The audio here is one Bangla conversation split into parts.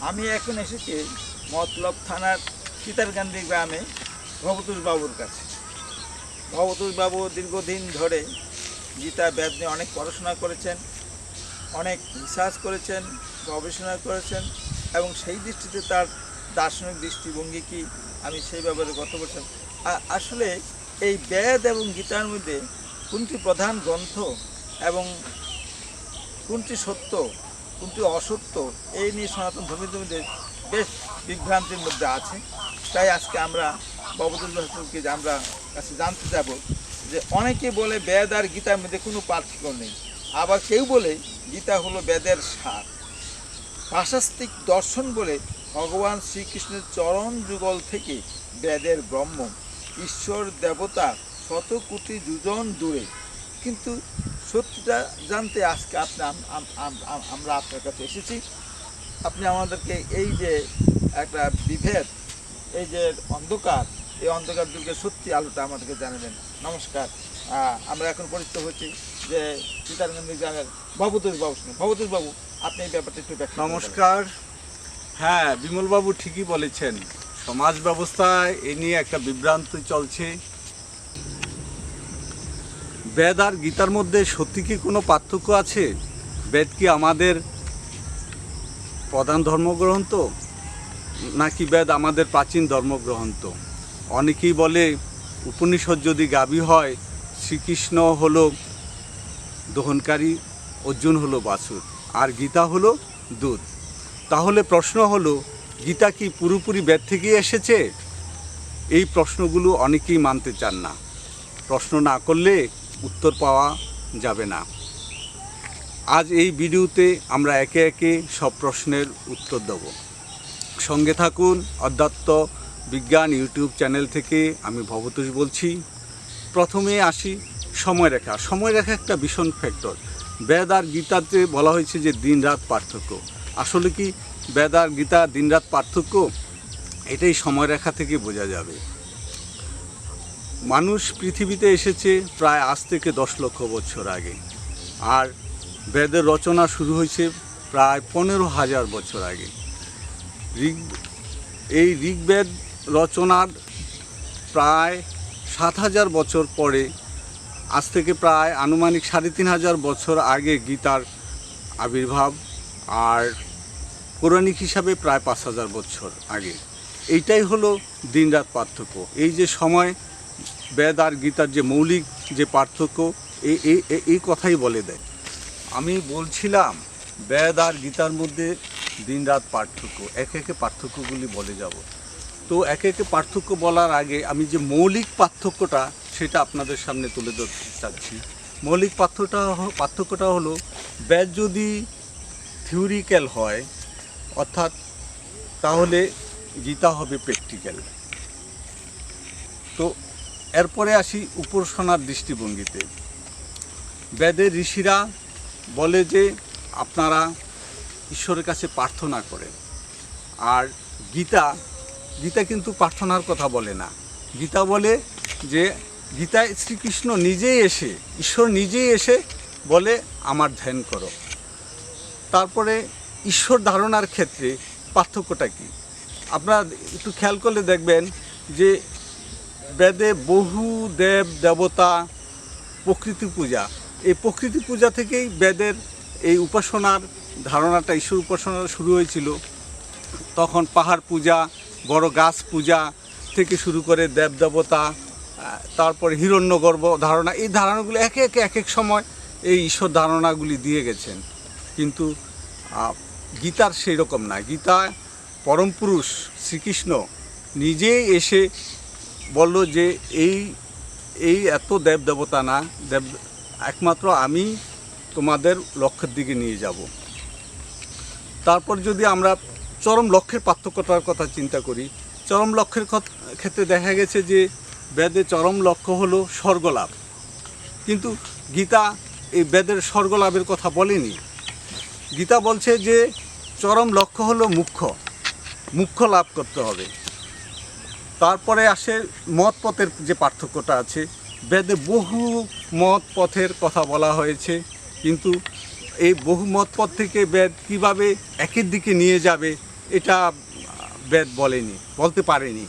আমি এখন এসেছি মতলব থানার সিতারকান্দি গ্রামে ভবতোষ বাবুর কাছে। ভবতোষ বাবু দীর্ঘদিন ধরে গীতা বেদ নিয়ে অনেক পড়াশোনা করেছেন, অনেক রিসার্চ করেছেন, গবেষণা করেছেন এবং সেই দৃষ্টিতে তার দার্শনিক দৃষ্টিভঙ্গি কি আমি সেই ব্যাপারে কথা বলছেন। আসলে এই বেদ এবং গীতার মধ্যে কোনটি প্রধান গ্রন্থ এবং কোনটি সত্য কোনটি অসত্য এই নিয়ে সনাতন ধর্মীদের মধ্যে বেশ বিভ্রান্তির মধ্যে আছে। তাই আজকে আমরা ভবতোষকে আমরা কাছে জানতে যাব যে অনেকে বলে বেদ আর গীতার মধ্যে কোনো পার্থক্য নেই, আবার কেউ বলে গীতা হলো বেদের সার। পাশাস্তিক দর্শন বলে ভগবান শ্রীকৃষ্ণের চরণ যুগল থেকে বেদের ব্রহ্ম, ঈশ্বর দেবতা শত কোটি যোজন দূরে। কিন্তু সত্যিটা জানতে আজকে আমরা আপনার কাছে এসেছি। আপনি আমাদেরকে এই যে একটা বিভেদ, এই যে অন্ধকার, এই অন্ধকার যুগে সত্যি আলোটা আমাদেরকে জানাবেন। নমস্কার, আমরা এখন পরিচিত হচ্ছি যে সিতারকান্দি গ্রামের ভবতোষ বাবু। ভবতোষ বাবু, আপনি এই ব্যাপারটা একটু ব্যাখ্যা করবেন। নমস্কার। হ্যাঁ, বিমলবাবু ঠিকই বলেছেন, সমাজ ব্যবস্থায় এ নিয়ে একটা বিভ্রান্তি চলছে। বেদ আর গীতার মধ্যে সত্যি কি কোনো পার্থক্য আছে? বেদ কি আমাদের প্রধান ধর্মগ্রন্থ, নাকি বেদ আমাদের প্রাচীন ধর্মগ্রন্থ? অনেকেই বলে উপনিষদ যদি গাভী হয়, শ্রীকৃষ্ণ হলো দহনকারী, অর্জুন হলো বাছুর, আর গীতা হলো দুধ। তাহলে প্রশ্ন হলো, গীতা কি পুরোপুরি বেদ থেকেই এসেছে? এই প্রশ্নগুলো অনেকেই মানতে চান না। প্রশ্ন না করলে উত্তর পাওয়া যাবে না। আজ এই ভিডিওতে আমরা একে একে সব প্রশ্নের উত্তর দেব। সঙ্গে থাকুন অধ্যাত্ম বিজ্ঞান ইউটিউব চ্যানেল থেকে। আমি ভবতোষ বলছি। প্রথমে আসি সময়রেখা। সময়রেখা একটা ভীষণ ফ্যাক্টর। বেদ আর গীতাতে বলা হয়েছে যে দিন রাত পার্থক্য। আসলে কি বেদ আর গীতা দিন রাত পার্থক্য? এটাই সময়রেখা থেকে বোঝা যাবে। মানুষ পৃথিবীতে এসেছে প্রায় আজ থেকে 10 লক্ষ বছর আগে, আর বেদের রচনা শুরু হয়েছে প্রায় 15,000 বছর আগে। এই ঋগ্বেদ রচনার প্রায় 7,000 বছর পরে, আজ থেকে প্রায় আনুমানিক 3,500 বছর আগে গীতার আবির্ভাব, আর পৌরাণিক হিসাবে প্রায় 5,000 বছর আগে। এইটাই হলো দিনরাত পার্থক্য। এই যে সময়, বেদ আর গীতার যে মৌলিক যে পার্থক্য, এই কথাই বলে দেয়। আমি বলছিলাম বেদ আর গীতার মধ্যে দিনরাত পার্থক্য, একে একে পার্থক্যগুলি বলে যাব। তো একে একে পার্থক্য বলার আগে আমি যে মৌলিক পার্থক্যটা সেটা আপনাদের সামনে তুলে ধরতে চাচ্ছি। মৌলিক পার্থক্যটা হলো, বেদ যদি থিওরিক্যাল হয় অর্থাৎ, তাহলে গীতা হবে প্র্যাকটিক্যাল। তো এরপরে আসি উপাসনার দৃষ্টিভঙ্গিতে। বেদের ঋষিরা বলে যে আপনারা ঈশ্বরের কাছে প্রার্থনা করেন, আর গীতা কিন্তু প্রার্থনার কথা বলে না। গীতা বলে যে গীতায় শ্রীকৃষ্ণ নিজেই এসে, ঈশ্বর নিজেই এসে বলে আমার ধ্যান করো। তারপরে ঈশ্বর ধারণার ক্ষেত্রে পার্থক্যটা কি আপনারা একটু খেয়াল করলে দেখবেন যে বেদে বহু দেব দেবতা, প্রকৃতি পূজা, এই প্রকৃতি পূজা থেকেই বেদের এই উপাসনার ধারণাটা, ঈশ্বর উপাসনা শুরু হয়েছিল। তখন পাহাড় পূজা, বড় গাছ পূজা থেকে শুরু করে দেব দেবতা, তারপরে হিরণ্যগর্ভ ধারণা, এই ধারণাগুলি একে একে এক এক সময় এই ঈশ্বর ধারণাগুলি দিয়ে গেছেন। কিন্তু গীতার সেই রকম না। গীতা পরম পুরুষ শ্রীকৃষ্ণ নিজেই এসে বলল যে এই এত দেব দেবতা না, একমাত্র আমি তোমাদের লক্ষ্যের দিকে নিয়ে যাব। তারপর যদি আমরা চরম লক্ষ্যের পার্থক্যটার কথা চিন্তা করি, চরম লক্ষ্যের ক্ষেত্রে দেখা গেছে যে বেদে চরম লক্ষ্য হলো স্বর্গলাভ, কিন্তু গীতা এই বেদের স্বর্গলাভের কথা বলেনি। গীতা বলছে যে চরম লক্ষ্য হলো মুখ্য লাভ করতে হবে। তারপরে আসে মত পথের যে পার্থক্যটা আছে। বেদে বহু মত পথের কথা বলা হয়েছে, কিন্তু এই বহু মত পথ থেকে বেদ কীভাবে একের দিকে নিয়ে যাবে এটা বেদ বলেনি, বলতে পারেনি।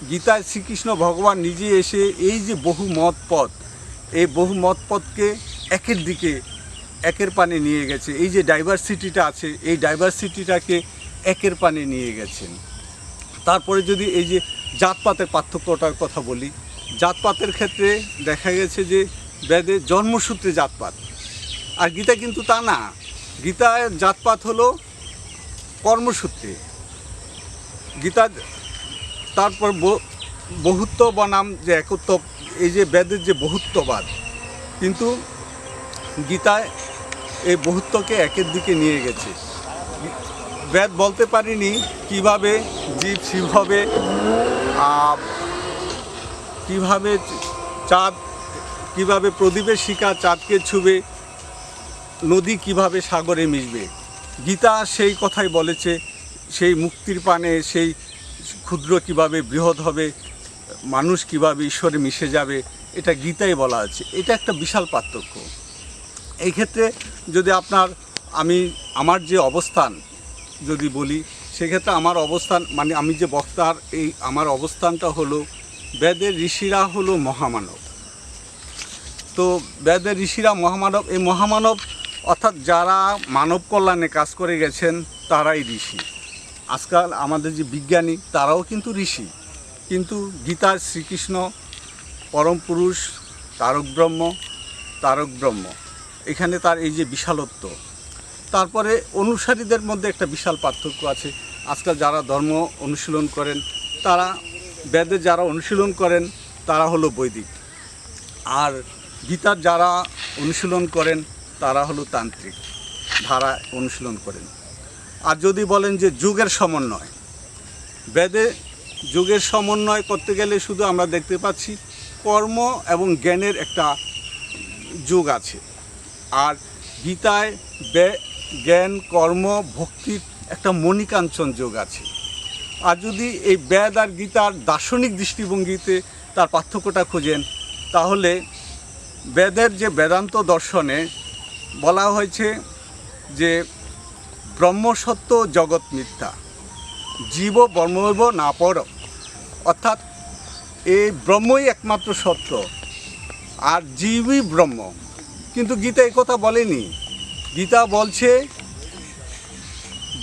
গীতায় শ্রীকৃষ্ণ ভগবান নিজে এসে এই যে বহু মত পথ, এই বহু মত পথকে একের দিকে, একের পানে নিয়ে গেছে। এই যে ডাইভার্সিটিটা আছে, এই ডাইভার্সিটিটাকে একের পানে নিয়ে গেছেন। তারপরে যদি এই যে জাতপাতের পার্থক্যটার কথা বলি, জাতপাতের ক্ষেত্রে দেখা গেছে যে বেদে জন্মসূত্রে জাতপাত, আর গীতা কিন্তু তা না। গীতায় জাতপাত হলো কর্মসূত্রে। গীতা তারপর বহুত্ব বনাম যে একত্ব, এই যে বেদের যে বহুত্ববাদ, কিন্তু গীতায় এই বহুত্বকে একের দিকে নিয়ে গেছে। বেদ বলতে পারিনি কিভাবে জীব শিব হবে, কিভাবে চাঁদ, কিভাবে প্রদীপের শিখা চাঁদকে ছুবে, নদী কিভাবে সাগরে মিশবে। গীতা সেই কথাই বলেছে, সেই মুক্তির পানে সেই ক্ষুদ্র কিভাবে বৃহৎ হবে, মানুষ কিভাবে ঈশ্বরে মিশে যাবে, এটা গীতায় বলা আছে। এটা একটা বিশাল পার্থক্য। এই ক্ষেত্রে যদি আমার যে অবস্থান যদি বলি, সেক্ষেত্রে আমার অবস্থান মানে আমি যে বক্তার, এই আমার অবস্থানটা হলো বেদের ঋষিরা হলো মহামানব। তো বেদের ঋষিরা মহামানব। এই মহামানব অর্থাৎ যারা মানব কল্যাণে কাজ করে গেছেন তারাই ঋষি। আজকাল আমাদের যে বিজ্ঞানী তারাও কিন্তু ঋষি, কিন্তু গীতার শ্রীকৃষ্ণ পরম পুরুষ, তারক ব্রহ্ম, এখানে তার এই যে বিশালত্ব। তারপরে অনুসারীদের মধ্যে একটা বিশাল পার্থক্য আছে। আজকাল যারা ধর্ম অনুশীলন করেন, তারা বেদে যারা অনুশীলন করেন তারা হলো বৈদিক, আর গীতার যারা অনুশীলন করেন তারা হলো তান্ত্রিক ধারা অনুশীলন করেন। আর যদি বলেন যে যুগের সমন্বয়, বেদে যুগের সমন্বয় করতে গেলে শুধু আমরা দেখতে পাচ্ছি কর্ম এবং জ্ঞানের একটা যুগ আছে, আর গীতায় জ্ঞান কর্ম ভক্তির একটা মণিকাঞ্চন যোগ আছে। আর যদি এই বেদ আর গীতার দার্শনিক দৃষ্টিভঙ্গিতে তার পার্থক্যটা খুঁজেন, তাহলে বেদের যে বেদান্ত দর্শনে বলা হয়েছে যে ব্রহ্মসত্য জগৎ মিথ্যা, জীব ব্রহ্মৈব না পর, অর্থাৎ এই ব্রহ্মই একমাত্র সত্য আর জীবই ব্রহ্ম। কিন্তু গীতা এই কথা বলেনি। গীতা বলছে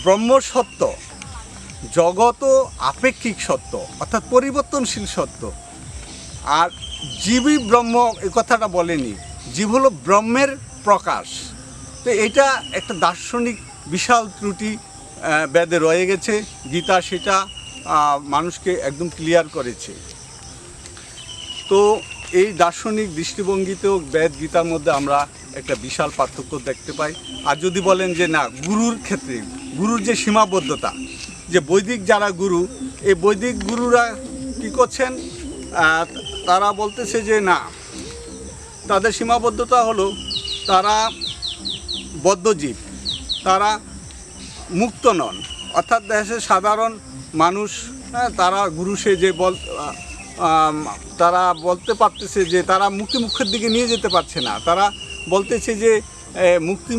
ব্রহ্ম সত্য, জগৎ আপেক্ষিক সত্য অর্থাৎ পরিবর্তনশীল সত্য, আর জীবই ব্রহ্ম এই কথাটা বলেনি। জীব হলো ব্রহ্মের প্রকাশ। তো এটা একটা দার্শনিক বিশাল ত্রুটি বেদে রয়ে গেছে। গীতা সেটা মানুষকে একদম ক্লিয়ার করেছে। তো এই দার্শনিক দৃষ্টিভঙ্গিতেও বেদ গীতার মধ্যে আমরা একটা বিশাল পার্থক্য দেখতে পাই। আর যদি বলেন যে না, গুরুর ক্ষেত্রে গুরুর যে সীমাবদ্ধতা, যে বৈদিক যারা গুরু, এই বৈদিক গুরুরা কী করছেন, তারা বলতেছে যে না, তাদের সীমাবদ্ধতা হলো তারা বদ্ধজীব, তারা মুক্ত নন। অর্থাৎ দেশের সাধারণ মানুষ, তারা গুরু সে যে তারা বলতে পারতেছে যে তারা মুক্তির দিকে নিয়ে যেতে পারছে না। তারা বলতেছে যে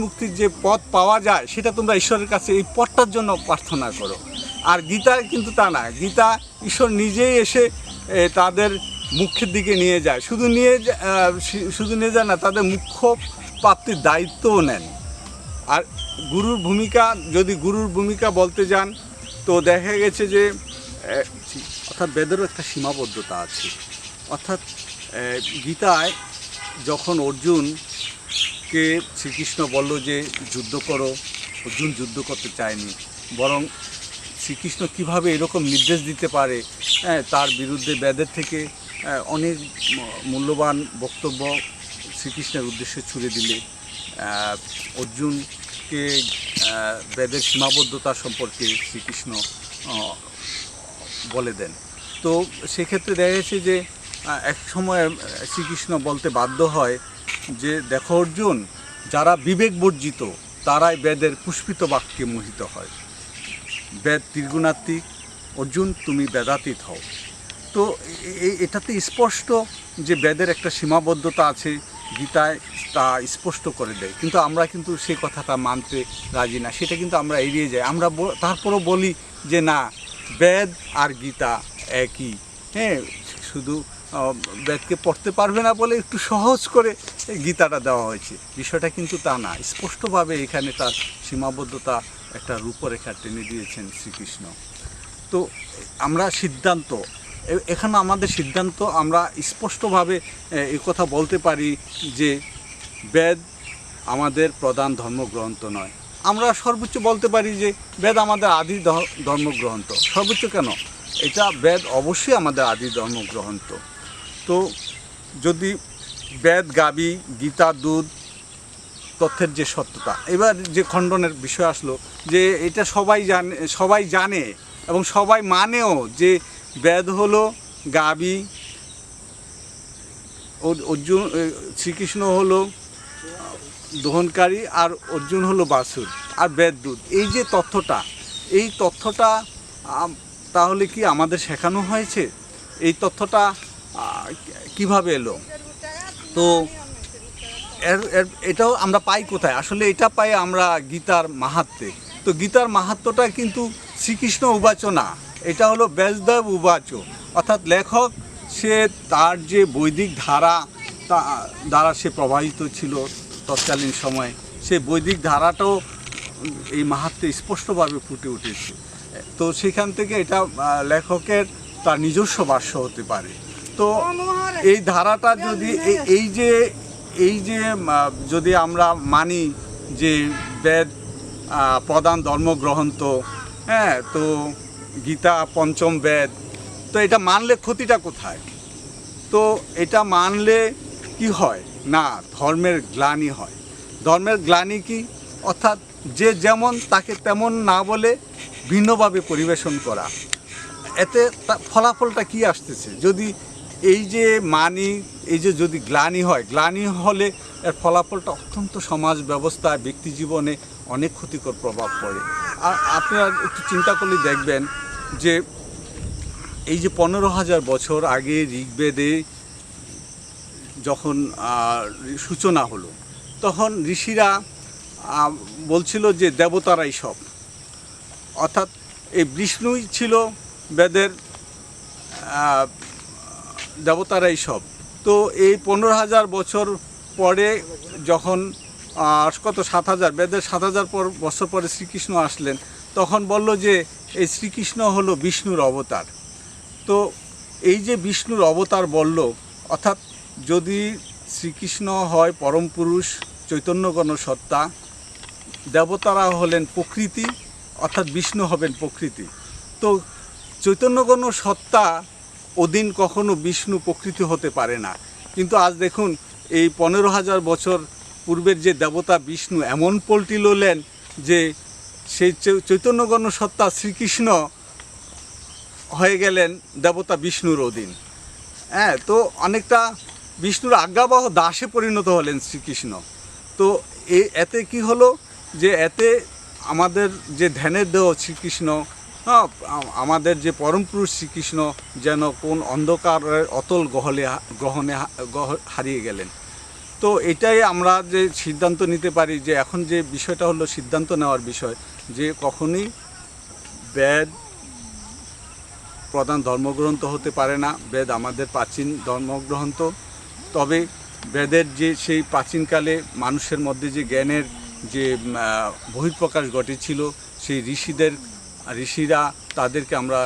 মুক্তির যে পথ পাওয়া যায় সেটা তোমরা ঈশ্বরের কাছে এই পথটার জন্য প্রার্থনা করো। আর গীতা কিন্তু তা না। গীতা ঈশ্বর নিজেই এসে তাদের মুখ্যের দিকে নিয়ে যায়। শুধু নিয়ে যায় না, তাদের মুখ্য প্রাপ্তির দায়িত্বও নেন। আর গুরুর ভূমিকা বলতে যান, তো দেখা গেছে যে অর্থাৎ বেদেরও একটা সীমাবদ্ধতা আছে। অর্থাৎ গীতায় যখন অর্জুনকে শ্রীকৃষ্ণ বলল যে যুদ্ধ করো, অর্জুন যুদ্ধ করতে চায়নি, বরং শ্রীকৃষ্ণ কিভাবে এরকম নির্দেশ দিতে পারে, তার বিরুদ্ধে বেদের থেকে অনেক মূল্যবান বক্তব্য শ্রীকৃষ্ণের উদ্দেশ্যে ছুড়ে দিলে অর্জুনকে বেদের সীমাবদ্ধতা সম্পর্কে শ্রীকৃষ্ণ বলে দেন। তো সেক্ষেত্রে দেখা গেছে যে এক সময় শ্রীকৃষ্ণ বলতে বাধ্য হয় যে দেখো অর্জুন, যারা বিবেক বর্জিত তারাই বেদের পুষ্পিত বাক্যে মোহিত হয়। বেদ ত্রিগুণাত্মিক, অর্জুন তুমি বেদাতীত হও। তো এটাতে স্পষ্ট যে বেদের একটা সীমাবদ্ধতা আছে, গীতায় তা স্পষ্ট করে দেয়, কিন্তু আমরা কিন্তু সেই কথাটা মানতে রাজি না, সেটা কিন্তু আমরা এড়িয়ে যাই। আমরা তারপরও বলি যে না, বেদ আর গীতা একই। হ্যাঁ, শুধু বেদকে পড়তে পারবে না বলে একটু সহজ করে গীতাটা দেওয়া হয়েছে, বিষয়টা কিন্তু তা না। স্পষ্টভাবে এখানে তার সীমাবদ্ধতা একটা রূপরেখা টেনে দিয়েছেন শ্রীকৃষ্ণ। তো আমরা সিদ্ধান্ত, এখানে আমাদের সিদ্ধান্ত, আমরা স্পষ্টভাবে এই কথা বলতে পারি যে বেদ আমাদের প্রধান ধর্মগ্রন্থ নয়। আমরা সর্বোচ্চ বলতে পারি যে বেদ আমাদের আদি ধর্মগ্রন্থ। সর্বোচ্চ কেন, এটা বেদ অবশ্যই আমাদের আদি ধর্মগ্রন্থ। তো যদি বেদ গাবি, গীতা দুধ, তথ্যের যে সত্যতা, এবার যে খণ্ডনের বিষয় আসলো, যে এটা সবাই জানে এবং সবাই মানেও যে বেদ হলো গাবি, অর্জুন, শ্রীকৃষ্ণ হলো দহনকারী, আর অর্জুন হলো বাছুর, আর বেদ দুধ। এই যে তথ্যটা, এই তথ্যটা তাহলে কি আমাদের শেখানো হয়েছে? এই তথ্যটা কিভাবে এলো? তো এটাও আমরা পাই কোথায়? আসলে এটা পাই আমরা গীতার মাহাত্ম্যে। তো গীতার মাহাত্ম্যটা কিন্তু শ্রীকৃষ্ণ উবাচ না, এটা হলো ব্যাসদেব উবাচ। অর্থাৎ লেখক সে তার যে বৈদিক ধারা দ্বারা সে প্রবাহিত ছিল তৎকালীন সময়ে, সেই বৈদিক ধারাটাও এই মাহাত্ম্যে স্পষ্টভাবে ফুটে উঠেছে। তো সেখান থেকে এটা লেখকের তার নিজস্ব ভাষ্য হতে পারে। তো এই ধারাটা যদি এই যে যদি আমরা মানি যে বেদ প্রধান ধর্মগ্রন্থ, হ্যাঁ, তো গীতা পঞ্চম বেদ, তো এটা মানলে ক্ষতিটা কোথায়? তো এটা মানলে কি হয় না, ধর্মের গ্লানি হয়। ধর্মের গ্লানি কি? অর্থাৎ যে যেমন তাকে তেমন না বলে ভিন্নভাবে পরিবেশন করা। এতে ফলাফলটা কি আসতেছে? যদি এই যে মানি, এই যে যদি গ্লানি হয়, গ্লানি হলে এর ফলাফলটা অত্যন্ত সমাজ ব্যবস্থা, ব্যক্তি জীবনে অনেক ক্ষতিকর প্রভাব পড়ে। আর আপনারা একটু চিন্তা করলে দেখবেন যে এই যে 15,000 বছর আগে ঋগ্বেদে যখন সূচনা হলো, তখন ঋষিরা বলছিল যে দেবতারাই সব, অর্থাৎ এই বিষ্ণুই ছিল বেদের দেবতারাই সব। তো এই 15,000 বছর পরে যখন কত 7,000, বেদের 7,000 বছর পরে শ্রীকৃষ্ণ আসলেন, তখন বলল যে এই শ্রীকৃষ্ণ হলো বিষ্ণুর অবতার। তো এই যে বিষ্ণুর অবতার বলল, অর্থাৎ যদি শ্রীকৃষ্ণ হয় পরম পুরুষ চৈতন্যগণ সত্তা, দেবতারা হলেন প্রকৃতি, অর্থাৎ বিষ্ণু হবেন প্রকৃতি। তো চৈতন্যগণ সত্তা অধীন কখনো বিষ্ণু প্রকৃতি হতে পারে না। কিন্তু আজ দেখুন, এই 15,000 বছর পূর্বের যে দেবতা বিষ্ণু এমন পল্টি ললেন যে সেই চৈতন্যগণ সত্তা শ্রীকৃষ্ণ হয়ে গেলেন দেবতা বিষ্ণুর অধীন। হ্যাঁ, তো অনেকটা বিষ্ণুর আজ্ঞাবহ দাসে পরিণত হলেন শ্রীকৃষ্ণ। তো এতে কি হলো যে এতে আমাদের যে ধ্যানের দেহ শ্রীকৃষ্ণ, আমাদের যে পরম পুরুষ শ্রীকৃষ্ণ যেন কোন অন্ধকারের অতল গ্রহণে হারিয়ে গেলেন। তো এটাই আমরা যে সিদ্ধান্ত নিতে পারি, যে এখন যে বিষয়টা হলো সিদ্ধান্ত নেওয়ার বিষয়, যে কখনই বেদ প্রধান ধর্মগ্রন্থ হতে পারে না। বেদ আমাদের প্রাচীন ধর্মগ্রন্থ। তবে বেদের যে সেই প্রাচীনকালে মানুষের মধ্যে যে জ্ঞানের যে বহিঃপ্রকাশ ঘটেছিল, সেই ঋষিরা তাদেরকে আমরা,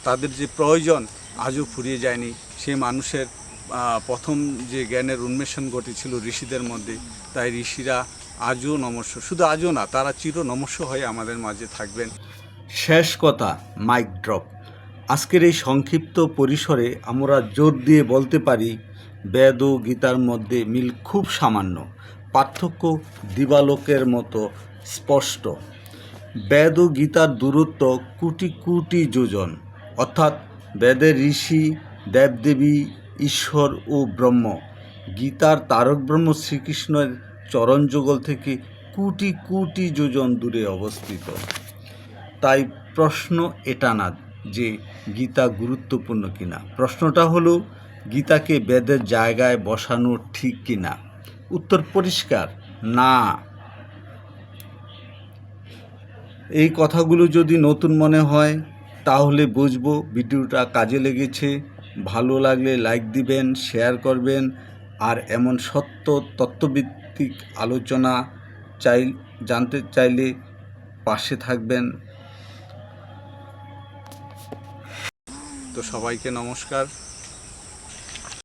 তাদের যে প্রয়োজন আজও ফুরিয়ে যায়নি। সেই মানুষের প্রথম যে জ্ঞানের উন্মেষণ ঘটেছিল ঋষিদের মধ্যে, তাই ঋষিরা আজও নমস্য, শুধু আজও না, তারা চির নমস্য হয়ে আমাদের মাঝে থাকবেন। শেষ কথা, মাইক ড্রপ। আজকের এই সংক্ষিপ্ত পরিসরে আমরা জোর দিয়ে বলতে পারি, বেদ ও গীতার মধ্যে মিল খুব সামান্য, পার্থক্য দিবালোকের মতো স্পষ্ট। বেদ ও গীতার দূরত্ব কোটি কোটি যোজন, অর্থাৎ বেদের ঋষি, দেবদেবী, ঈশ্বর ও ব্রহ্ম। গীতার তারক ব্রহ্ম শ্রীকৃষ্ণের চরণযুগল থেকে কোটি কোটি যোজন দূরে অবস্থিত। তাই প্রশ্ন এটা না যে গীতা গুরুত্বপূর্ণ কিনা, প্রশ্নটা হলো গীতাকে বেদের জায়গায় বসানো ঠিক কিনা। উত্তর পরিষ্কার না। এই কথাগুলো যদি নতুন মনে হয় তাহলে বুঝবো ভিডিওটা কাজে লেগেছে। ভালো লাগলে লাইক দিবেন, শেয়ার করবেন, আর এমন সত্য তত্ত্বভিত্তিক আলোচনা জানতে চাইলে পাশে থাকবেন। তো সবাইকে নমস্কার।